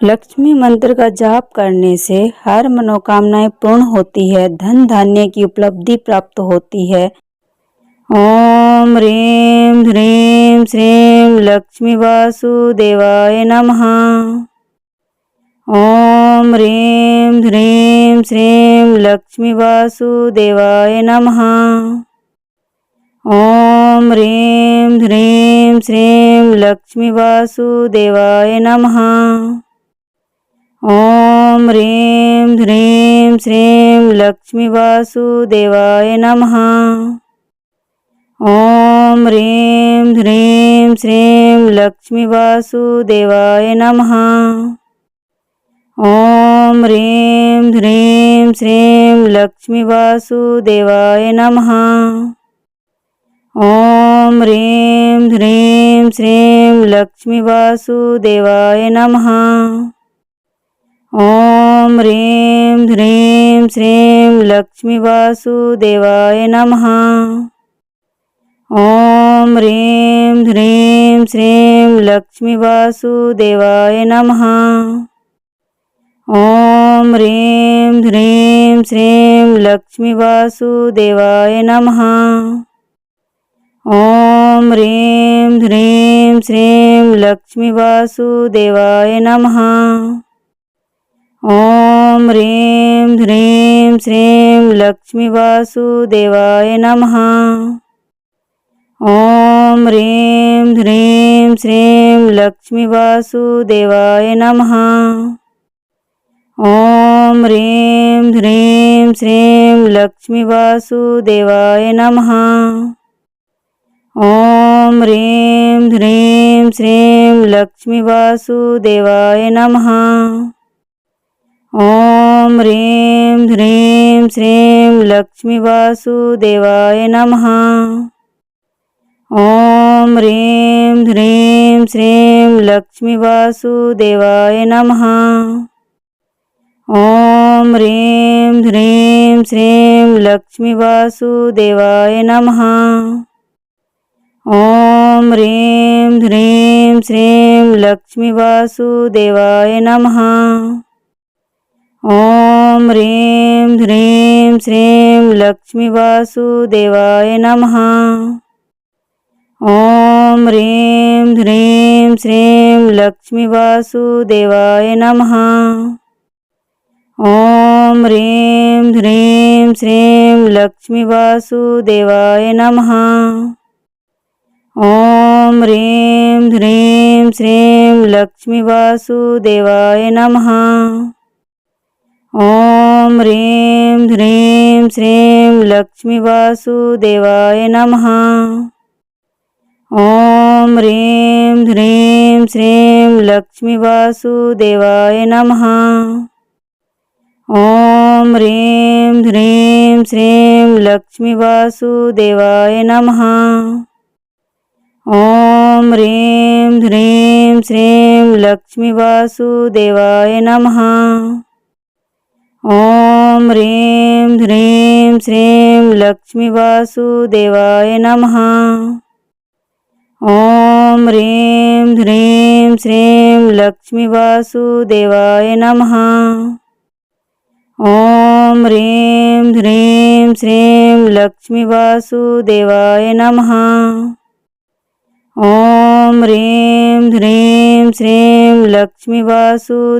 लक्ष्मी मंत्र का जाप करने से हर मनोकामनाएं पूर्ण होती है, धन धान्य की उपलब्धि प्राप्त होती है। ओम ह्रीं ह्रीं श्रीं लक्ष्मी वासुदेवाय नमः। ओम ह्रीं ह्रीं श्रीं लक्ष्मी वासुदेवाय नमः। ओम ह्रीं ह्रीं श्रीं लक्ष्मी वासुदेवाय नमः। ओम ह्रीं ह्रीं श्रीं लक्ष्मी वासुदेवाय नमः। ओम ह्रीं ह्रीं श्रीं लक्ष्मी वासुदेवाय नमः। ओम ह्रीं ह्रीं श्रीं लक्ष्मी वासुदेवाय नमः। ओम ह्रीं ह्रीं श्रीं लक्ष्मी वासुदेवाय नमः। ओम ह्रीं ह्रीं श्रीं लक्ष्मी वासुदेवाय नमः। ओम ह्रीं ह्रीं श्रीं लक्ष्मी वासुदेवाय नमः। ओम ह्रीं ह्रीं श्रीं लक्ष्मी वासुदेवाय नमः। ओम ह्रीं ह्रीं श्रीं लक्ष्मी वासुदेवाय नमः। ओम ह्रीं ह्रीं श्रीं लक्ष्मी वासुदेवाय नमः। ओम ह्रीं ह्रीं श्रीं लक्ष्मी वासुदेवाय नमः। ओम ह्रीं ह्रीं श्रीं लक्ष्मी वासुदेवाय नमः। ओम ह्रीं ह्रीं श्रीं लक्ष्मी वासुदेवाय नमः। ओम ह्रीं ह्रीं श्रीं लक्ष्मी वासुदेवाय नमः। ओम ह्रीं ह्रीं श्रीं लक्ष्मी वासुदेवाय नमः। ओम ह्रीं ह्रीं श्रीं लक्ष्मी वासुदेवाय नमः। ओम ह्रीं ह्रीं श्रीं लक्ष्मी वासुदेवाय नमः। ओम ह्रीं ह्रीं श्रीं लक्ष्मी वासुदेवाय नमः। ओम ह्रीं ह्रीं श्रीं लक्ष्मी वासुदेवाय नमः। ओम ह्रीं ह्रीं श्रीं लक्ष्मी वासुदेवाय नमः। ओम ह्रीं ह्रीं श्रीं लक्ष्मी वासुदेवाय नमः। ओम ह्रीं ह्रीं श्रीं लक्ष्मी वासुदेवाय नमः। ओम ह्रीं ह्रीं श्रीं लक्ष्मी वासुदेवाय नमः। ओम ह्रीं ह्रीं श्रीं लक्ष्मी वासुदेवाय नमः। ओम ह्रीं ह्रीं श्रीं लक्ष्मी वासुदेवाय नमः। ओम ह्रीं ह्रीं श्रीं लक्ष्मी वासुदेवाय नमः। ओम ह्रीं ह्रीं श्रीं लक्ष्मी वासुदेवाय नमः। ओम ह्रीं ह्रीं श्रीं लक्ष्मी वासुदेवाय नमः। ओम ह्रीं ह्रीं श्रीं लक्ष्मी वासु